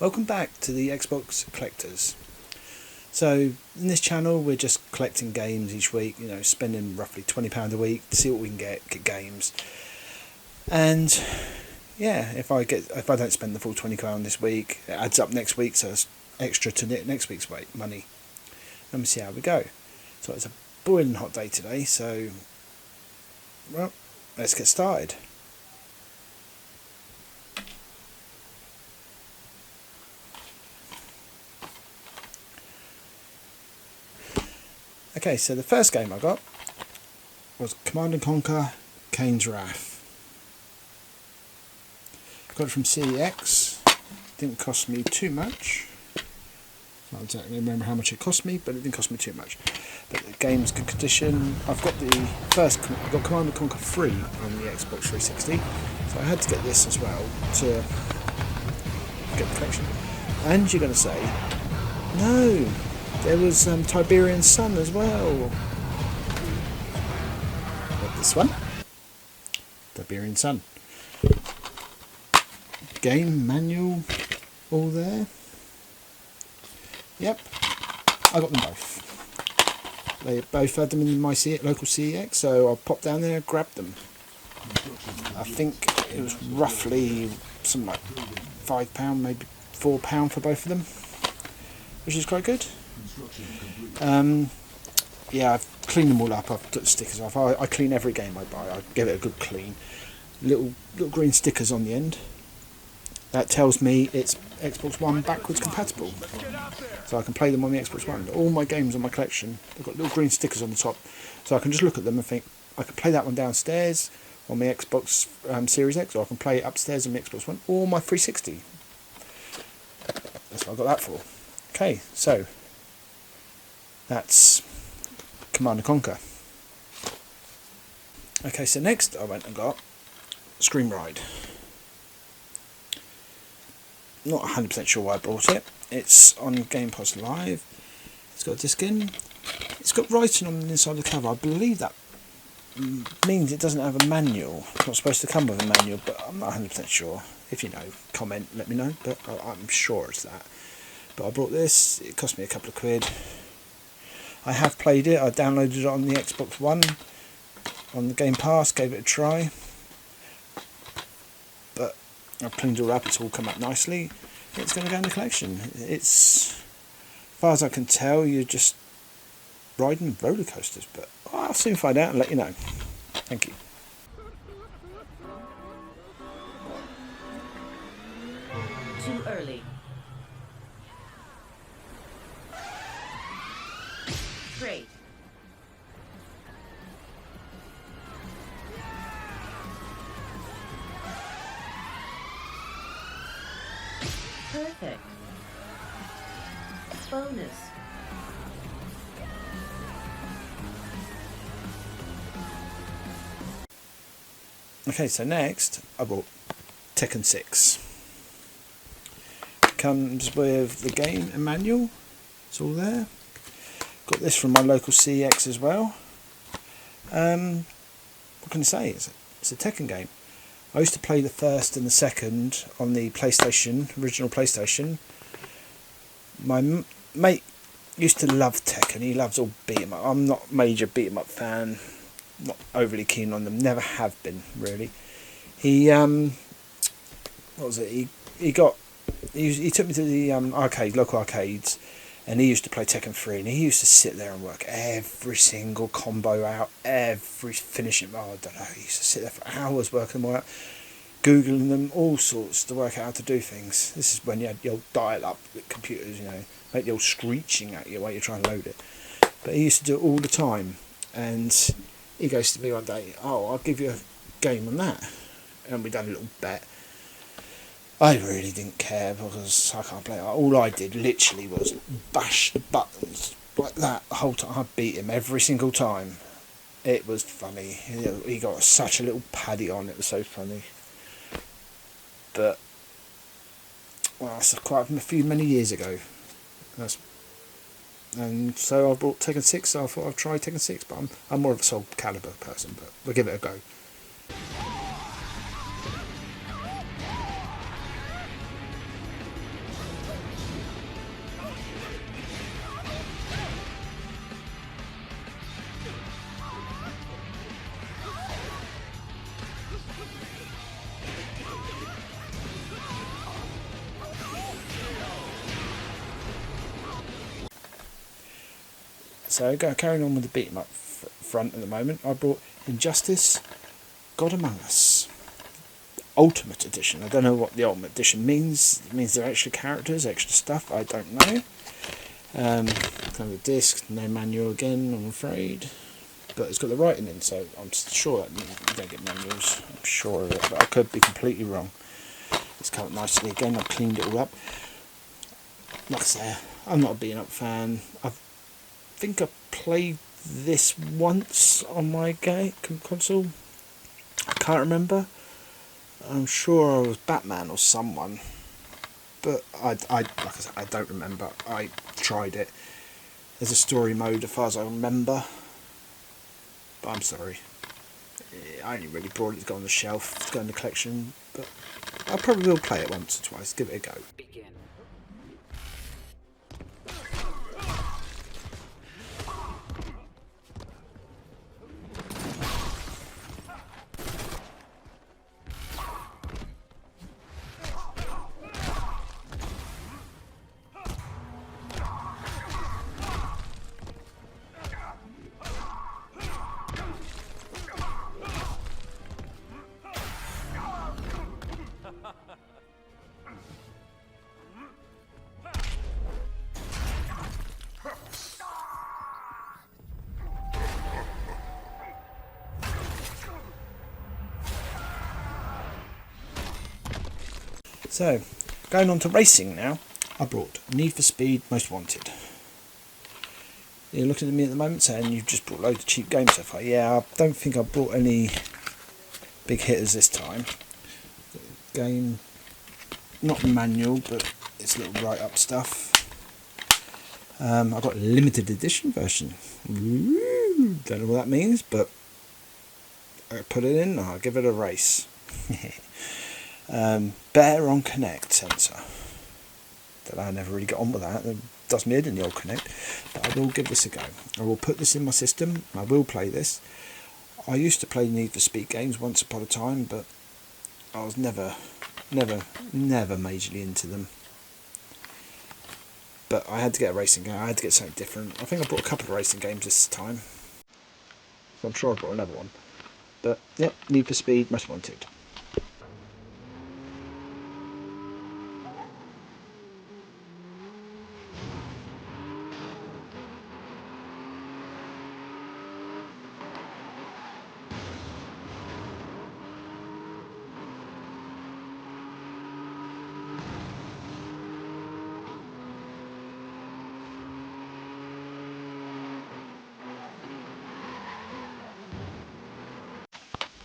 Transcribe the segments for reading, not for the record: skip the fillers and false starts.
Welcome back to the Xbox Collectors. So in this channel we're just collecting games each week, spending roughly £20 a week to see what we can get games. And yeah, if I don't spend the full £20 this week, it adds up next week, so it's extra to next week's money. Let me see how we go. So it's a boiling hot day today, so well, let's get started. Okay, so the first game I got was Command & Conquer Kane's Wrath. Got it from CEX. Didn't cost me too much. Not exactly remember how much it cost me, but it didn't cost me too much. But the game's good condition. I've got I've got Command & Conquer 3 on the Xbox 360, so I had to get this as well to get the collection. And you're going to say, no, there was Tiberian Sun as well. But this one, Tiberian Sun. Game manual, all there. Yep, I got them both. They both had them in my local CEX, so I popped down there and grabbed them. I think it was roughly something like £5, maybe £4 for both of them, which is quite good. Yeah, I've cleaned them all up. I've put the stickers off. I clean every game I buy. I give it a good clean. Little green stickers on the end. That tells me it's Xbox One backwards compatible, so I can play them on the Xbox One. All my games on my collection, they've got little green stickers on the top, so I can just look at them and think, I can play that one downstairs on my Xbox Series X, or I can play it upstairs on the Xbox One, or my 360. That's what I got that for. Okay, so that's Command & Conquer. Okay, so next I went and got Scream Ride. Not 100% sure why I bought it. It's on Game Pass Live. It's got a disc in. It's got writing on the inside of the cover. I believe that means it doesn't have a manual. It's not supposed to come with a manual, but I'm not 100% sure. If you know, comment, let me know. But I'm sure it's that. But I bought this. It cost me a couple of quid. I have played it. I downloaded it on the Xbox One on the Game Pass. Gave it a try. But I've cleaned it all up. It's all come up nicely. It's going to go in the collection. It's, as far as I can tell, you're just riding roller coasters. But I'll soon find out and let you know. Thank you. Too early. Great. Perfect. Bonus. Okay, so next I bought Tekken 6. Comes with the game and manual. It's all there. Got this from my local CEX as well. What can I say? It's a Tekken game. I used to play the first and the second on the PlayStation, original PlayStation. My mate used to love Tekken. He loves all beat 'em up. I'm not a major beat 'em up fan. Not overly keen on them. Never have been really. He what was it? He took me to the local arcades, and he used to play Tekken 3, and he used to sit there and work every single combo out, every finishing. I don't know. He used to sit there for hours working them out, googling them, all sorts to work out how to do things. This is when you had your dial-up computers, make the old screeching at you while you're trying to load it. But he used to do it all the time, and he goes to me one day, "Oh, I'll give you a game on that," and we done a little bet. I really didn't care because I can't play it. All I did literally was bash the buttons like that the whole time. I beat him every single time. It was funny. He got such a little paddy on. It was so funny. But well, that's quite many years ago. And so I bought Tekken 6. So I thought I'd try Tekken 6, but I'm more of a Soul Calibur person. But we'll give it a go. So carrying on with the beat 'em up front at the moment, I brought Injustice, God Among Us, Ultimate Edition. I don't know what the Ultimate Edition means. It means there are extra characters, extra stuff. I don't know. Kind of a disc, no manual again, I'm afraid. But it's got the writing in, so I'm sure that you don't get manuals. I'm sure of it, but I could be completely wrong. It's come up nicely again. I've cleaned it all up. Like I say, I'm not a beaten up fan. I think I played this once on my console. I can't remember. I'm sure I was Batman or someone, but like I said, I don't remember. I tried it. There's a story mode as far as I remember, but I'm sorry. I only really brought it to go on the shelf, to go in the collection, but I probably will play it once or twice. Give it a go. Begin. So, going on to racing now, I brought Need for Speed Most Wanted. You're looking at me at the moment saying you've just brought loads of cheap games so far. Yeah, I don't think I brought any big hitters this time. Game, not manual, but it's little write-up stuff. I got a limited edition version. Woo! Don't know what that means, but I put it in, I'll give it a race. Better on Connect sensor. That I never really got on with that. It does me in the old Connect, but I will give this a go. I will put this in my system. I will play this. I used to play Need for Speed games once upon a time, but I was never majorly into them. But I had to get a racing game. I had to get something different. I think I bought a couple of racing games this time, so I'm sure I bought another one. But yeah, Need for Speed Most Wanted.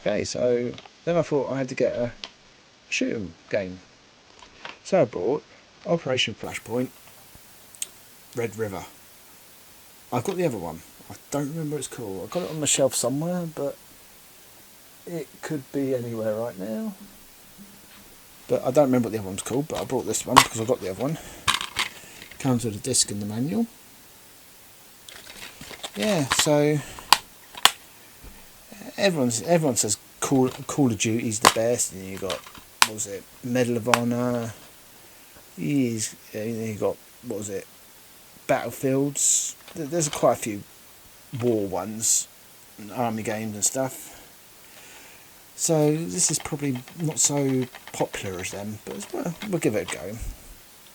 Okay, so then I thought I had to get a shoot 'em game. So I bought Operation Flashpoint Red River. I've got the other one. I don't remember what it's called. I've got it on the shelf somewhere, but it could be anywhere right now. But I don't remember what the other one's called, but I bought this one because I got the other one. Comes with a disc and the manual. Yeah, so everyone says Call of Duty's the best, and you got, what was it, Medal of Honor. You got, what was it, Battlefields. There's quite a few war ones, and army games and stuff. So this is probably not so popular as them, but well, we'll give it a go.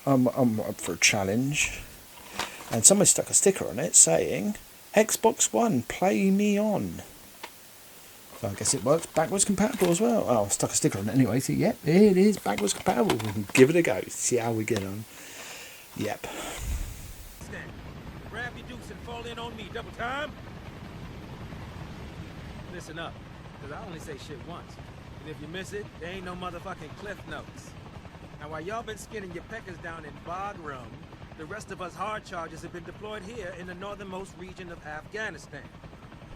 I'm up for a challenge, and somebody stuck a sticker on it saying Xbox One, play me on. So I guess it works backwards compatible as well. Oh, I stuck a sticker on it anyway, so yep, it is backwards compatible. We can give it a go, see how we get on. Yep. Grab your dukes and fall in on me, double time. Listen up, because I only say shit once. And if you miss it, there ain't no motherfucking cliff notes. Now while y'all been skinning your peckers down in Bagram, the rest of us hard chargers have been deployed here in the northernmost region of Afghanistan.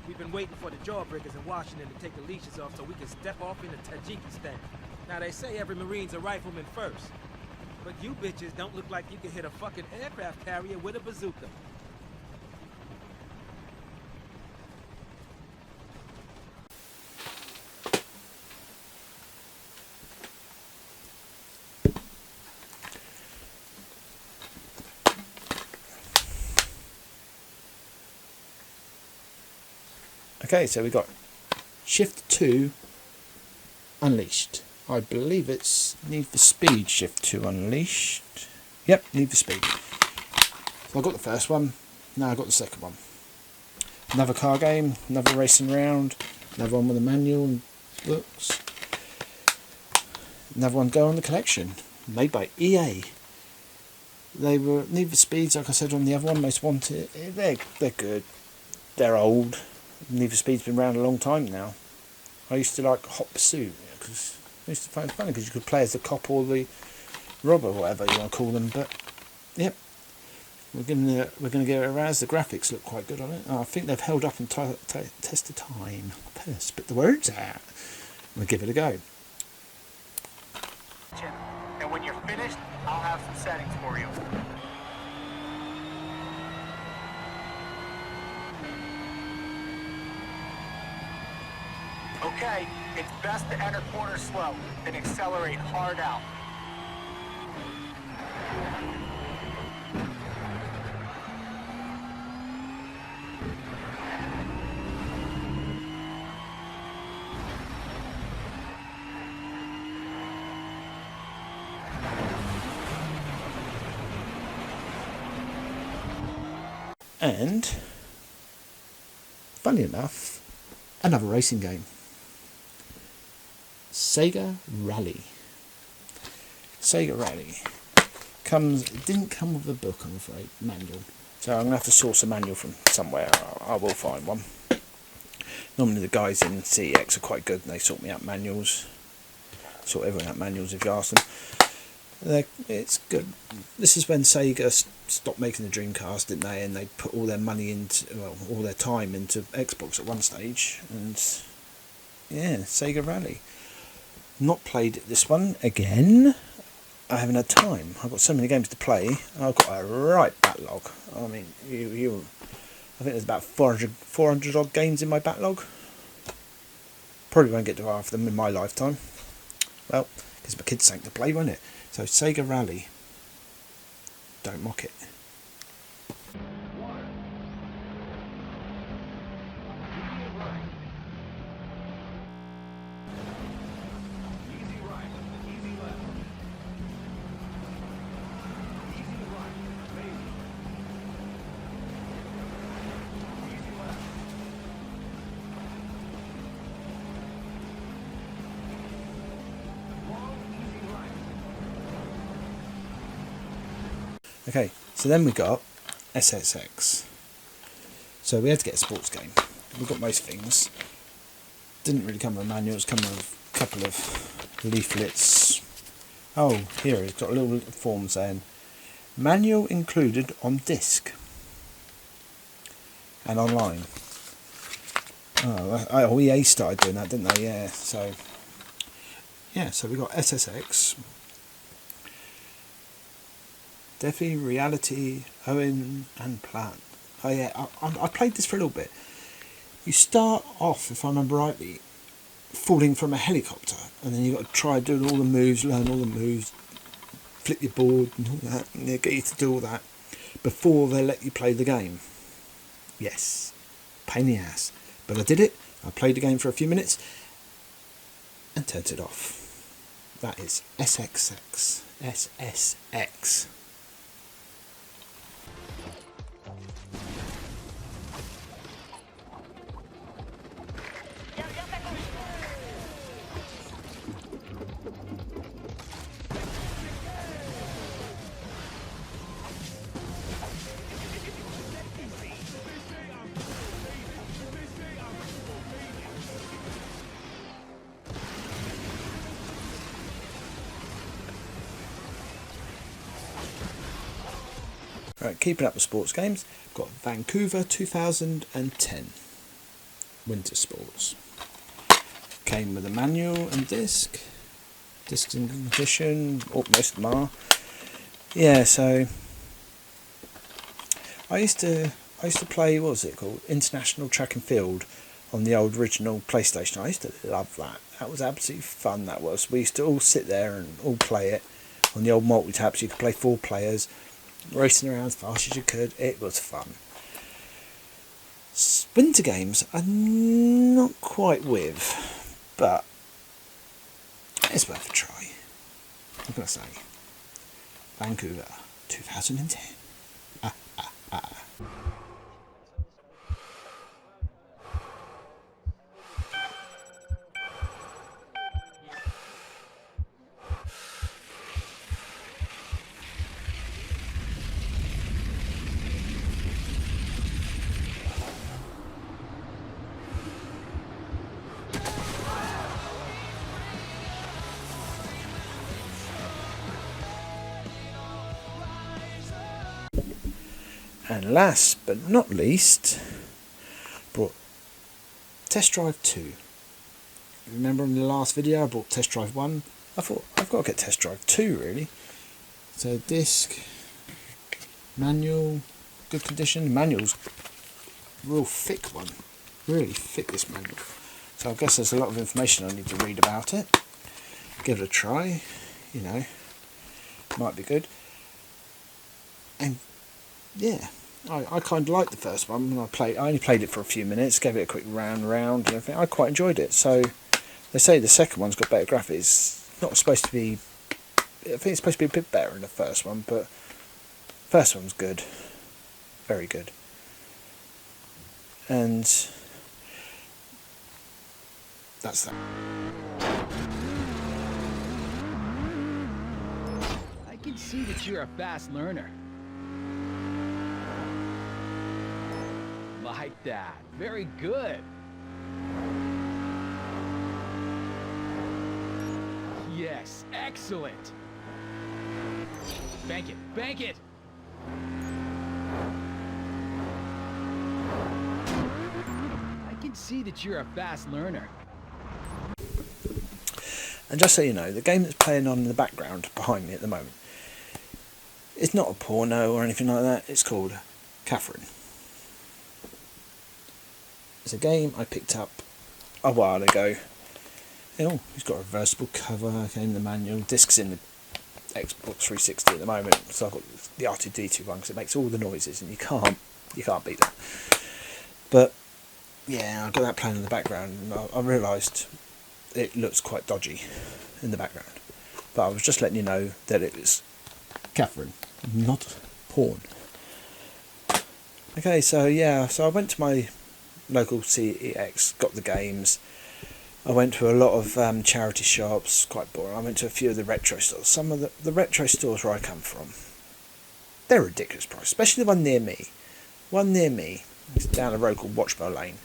We've been waiting for the jawbreakers in Washington to take the leashes off so we can step off into Tajikistan. Now they say every Marine's a rifleman first, but you bitches don't look like you can hit a fucking aircraft carrier with a bazooka. Okay, so we got Shift 2 Unleashed. I believe it's Need for Speed Shift 2 Unleashed. Yep, Need for Speed. So I got the first one, now I got the second one. Another car game, another racing round, another one with a manual and books. Another one go on the collection, made by EA. They were Need for Speeds, like I said on the other one, Most Wanted. They're good. They're old. Need for Speed's been around a long time now. I used to like Hot Pursuit because I used to find it funny because you could play as the cop or the robber, whatever you want to call them. But yep, we're gonna give it a razz. The graphics look quite good on it. I think they've held up and test of time. Spit the words out. We'll give it a go. And when you're finished, I'll have some settings for you. Okay, it's best to enter corner slow, then accelerate hard out. And funny enough, another racing game. Sega Rally. Sega Rally didn't come with a book, I'm afraid, manual. So I'm gonna have to source a manual from somewhere. I will find one. Normally the guys in CEX are quite good and they sort me out manuals. Sort everyone out manuals if you ask them. It's good. This is when Sega stopped making the Dreamcast, didn't they? And they put all their money into, well, all their time into Xbox at one stage. And yeah, Sega Rally. Not played this one again. I haven't had time. I've got so many games to play. I've got a right backlog. I mean, I think there's about 400 odd games in my backlog. Probably won't get to half of them in my lifetime. Well, because my kids sank to play, won't it? So Sega Rally. Don't mock it. Okay, so then we got SSX. So we had to get a sports game. We got most things. Didn't really come with a manual, it's come with a couple of leaflets. Oh, here it's got a little form saying manual included on disc and online. Oh, EA started doing that, didn't they? Yeah, so we got SSX. Defi, Reality, Owen and Plant. Oh yeah, I played this for a little bit. You start off, if I remember rightly, falling from a helicopter, and then you've got to try doing all the moves, learn all the moves, flip your board and all that, and they get you to do all that before they let you play the game. Yes, pain in the ass. But I did it. I played the game for a few minutes and turned it off. That is SSX. SSX. Right, keeping up with sports games, got Vancouver 2010 Winter Sports. Came with a manual and disc in condition, most of them are. Yeah, so I used to play, what was it called, International Track and Field on the old original PlayStation. I used to love that. That was absolutely fun, that was. We used to all sit there and all play it on the old multi-taps. You could play 4 players. Racing around as fast as you could. It was fun. Winter games I'm not quite with, but it's worth a try. What can I say? Vancouver 2010. And last but not least, brought Test Drive 2. Remember in the last video I brought Test Drive 1? I thought I've got to get Test Drive 2 really. So disc, manual, good condition. The manual's a real thick one, really thick this manual. So I guess there's a lot of information I need to read about it. Give it a try, you know, might be good. And yeah, I kind of liked the first one. When I only played it for a few minutes, gave it a quick round and everything. I quite enjoyed it. So they say the second one's got better graphics. It's not supposed to be. I think it's supposed to be a bit better than the first one, but the first one's good, very good. And that's that. I can see that you're a fast learner. Like that. Very good. Yes, excellent. Bank it, bank it. I can see that you're a fast learner. And just so you know, the game that's playing on in the background behind me at the moment, it's not a porno or anything like that. It's called Catherine. It's a game I picked up a while ago. Oh, it's got a reversible cover, came in the manual, discs in the Xbox 360 at the moment, so I've got the R2-D2 one because it makes all the noises and you can't beat that. But yeah, I've got that playing in the background and I realised it looks quite dodgy in the background. But I was just letting you know that it was Catherine, not porn. Okay, so yeah, so I went to my local CEX, got the games. I went to a lot of charity shops, quite boring. I went to a few of the retro stores. Some of the retro stores where I come from, they're ridiculous price, especially the one near me. One near me, it's down a road called Watchbell Lane.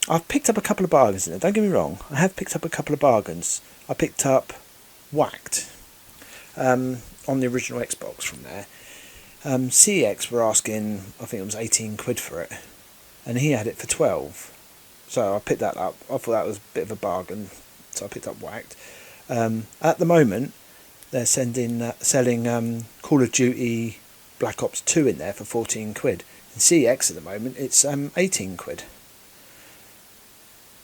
I've picked up a couple of bargains in there, don't get me wrong. I have picked up a couple of bargains. I picked up Whacked on the original Xbox from there. CEX were asking, I think it was 18 quid for it, and he had it for 12. So I picked that up. I thought that was a bit of a bargain, so I picked up Whacked. At the moment, they're selling Call of Duty Black Ops 2 in there for 14 quid. In CEX at the moment, it's 18 quid.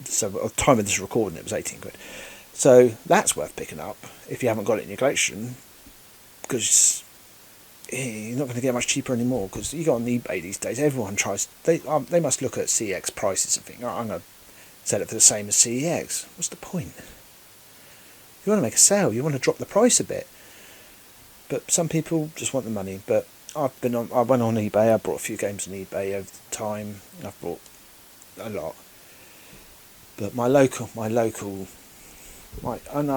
So at the time of this recording, it was 18 quid. So that's worth picking up if you haven't got it in your collection, because you're not going to get much cheaper anymore, because you go on eBay these days, everyone tries, they must look at CEX prices and think, oh, I'm going to sell it for the same as CEX. What's the point? You want to make a sale, you want to drop the price a bit, but some people just want the money. But I went on eBay, I bought a few games on eBay over the time, I've bought a lot, but I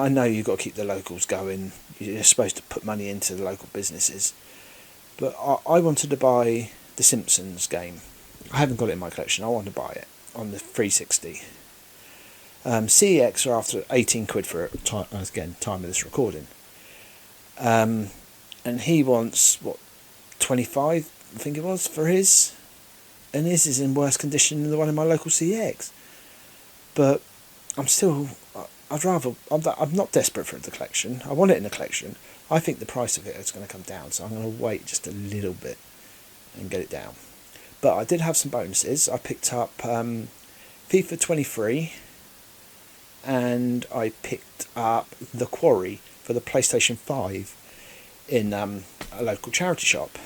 know you've got to keep the locals going, you're supposed to put money into the local businesses. But I wanted to buy the Simpsons game. I haven't got it in my collection. I want to buy it on the 360. CEX are after 18 quid for it. Again, time of this recording. And he wants 25, I think it was, for his. And his is in worse condition than the one in my local CEX. But I'm not desperate for the collection. I want it in the collection. I think the price of it is going to come down, so I'm going to wait just a little bit and get it down. But I did have some bonuses. I picked up FIFA 23 and I picked up The Quarry for the PlayStation 5 in a local charity shop.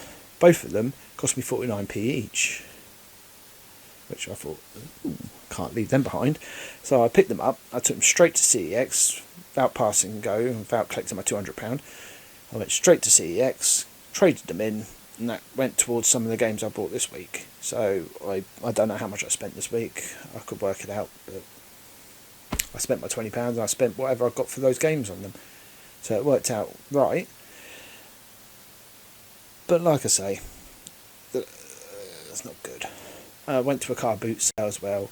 Both of them cost me 49p each. which I thought, ooh, can't leave them behind. So I picked them up. I took them straight to CEX without passing go, without collecting my £200. I went straight to CEX, traded them in, and that went towards some of the games I bought this week. So I don't know how much I spent this week. I could work it out, but I spent my £20 and I spent whatever I got for those games on them. So it worked out right. But like I say, that's not good. I went to a car boot sale as well.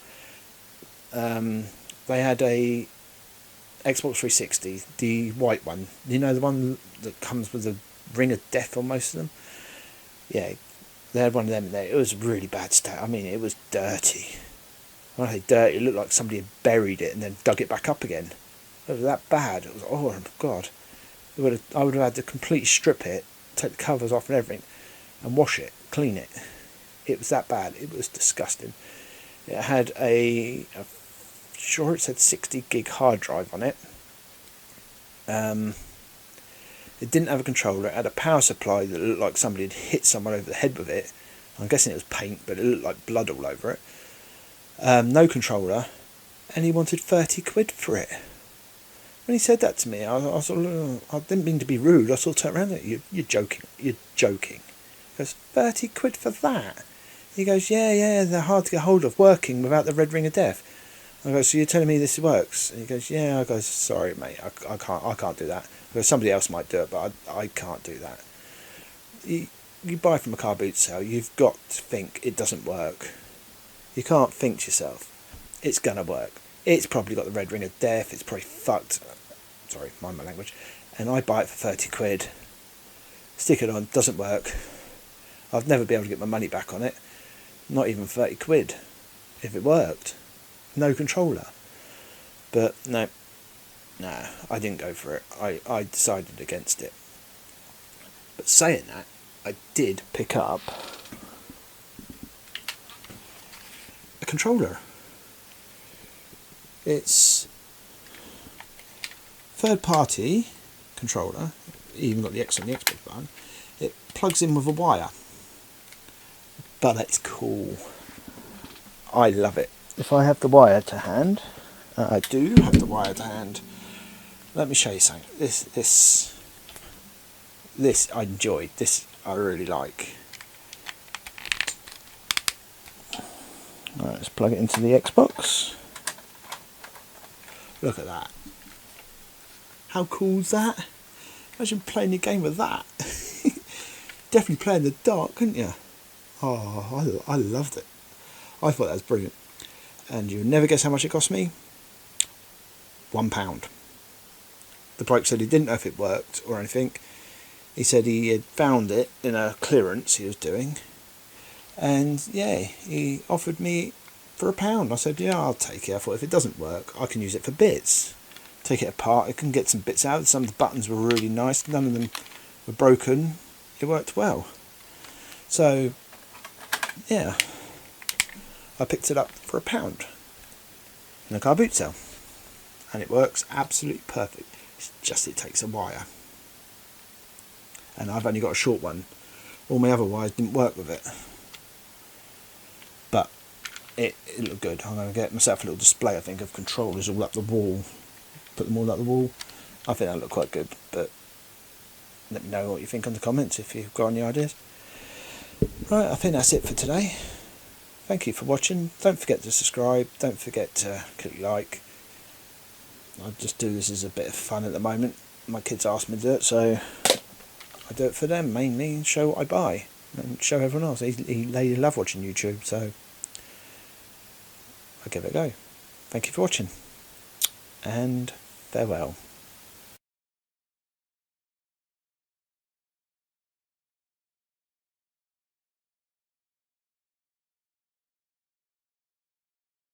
They had a Xbox 360, the white one. You know, the one that comes with a ring of death on most of them? Yeah, they had one of them in there. It was a really bad state. I mean, it was dirty. When I say dirty, it looked like somebody had buried it and then dug it back up again. It was that bad. It was, oh God. I would have had to completely strip it, take the covers off and everything, and wash it, clean it. It was that bad. It was disgusting. It had sure it said 60 gig hard drive on it. It didn't have a controller. It had a power supply that looked like somebody had hit someone over the head with it. I'm guessing it was paint, but it looked like blood all over it. No controller, and he wanted 30 quid for it. When he said that to me, I sort of, I didn't mean to be rude. I sort of turned around at you. You're joking. You're joking. He goes, 30 quid for that? He goes, yeah, they're hard to get hold of, working without the red ring of death. I go, so you're telling me this works? And he goes, yeah. I go, sorry, mate, I can't do that. I go, somebody else might do it, but I can't do that. You buy from a car boot sale, you've got to think it doesn't work. You can't think to yourself, it's gonna work. It's probably got the red ring of death, it's probably fucked. Sorry, mind my language. And I buy it for 30 quid. Stick it on, doesn't work. I'd never be able to get my money back on it. Not even 30 quid if it worked. No controller. But no, I didn't go for it. I decided against it. But saying that, I did pick up a controller. It's third party controller. Even got the X on the Xbox button. It plugs in with a wire. But it's cool. I love it. If I have the wire to hand, I do have the wire to hand. Let me show you something. This I enjoyed. This I really like. Right, let's plug it into the Xbox. Look at that. How cool is that? Imagine playing a game with that. Definitely play in the dark, couldn't you? Oh, I loved it. I thought that was brilliant. And you'll never guess how much it cost me? £1. The bloke said he didn't know if it worked or anything. He said he had found it in a clearance he was doing. And yeah, he offered me for £1. I said, yeah, I'll take it. I thought if it doesn't work, I can use it for bits. Take it apart, I can get some bits out. Some of the buttons were really nice. None of them were broken. It worked well. So, yeah. I picked it up for £1 in a car boot sale. And it works absolutely perfect. It's just it takes a wire. And I've only got a short one. All my other wires didn't work with it. But it looked good. I'm going to get myself a little display, I think, of controllers all up the wall. Put them all up the wall. I think that'll look quite good. But let me know what you think in the comments if you've got any ideas. Right, I think that's it for today. Thank you for watching. Don't forget to subscribe. Don't forget to click like. I just do this as a bit of fun at the moment. My kids ask me to do it, so I do it for them mainly, and show what I buy and show everyone else. They love watching YouTube, so I give it a go. Thank you for watching, and farewell.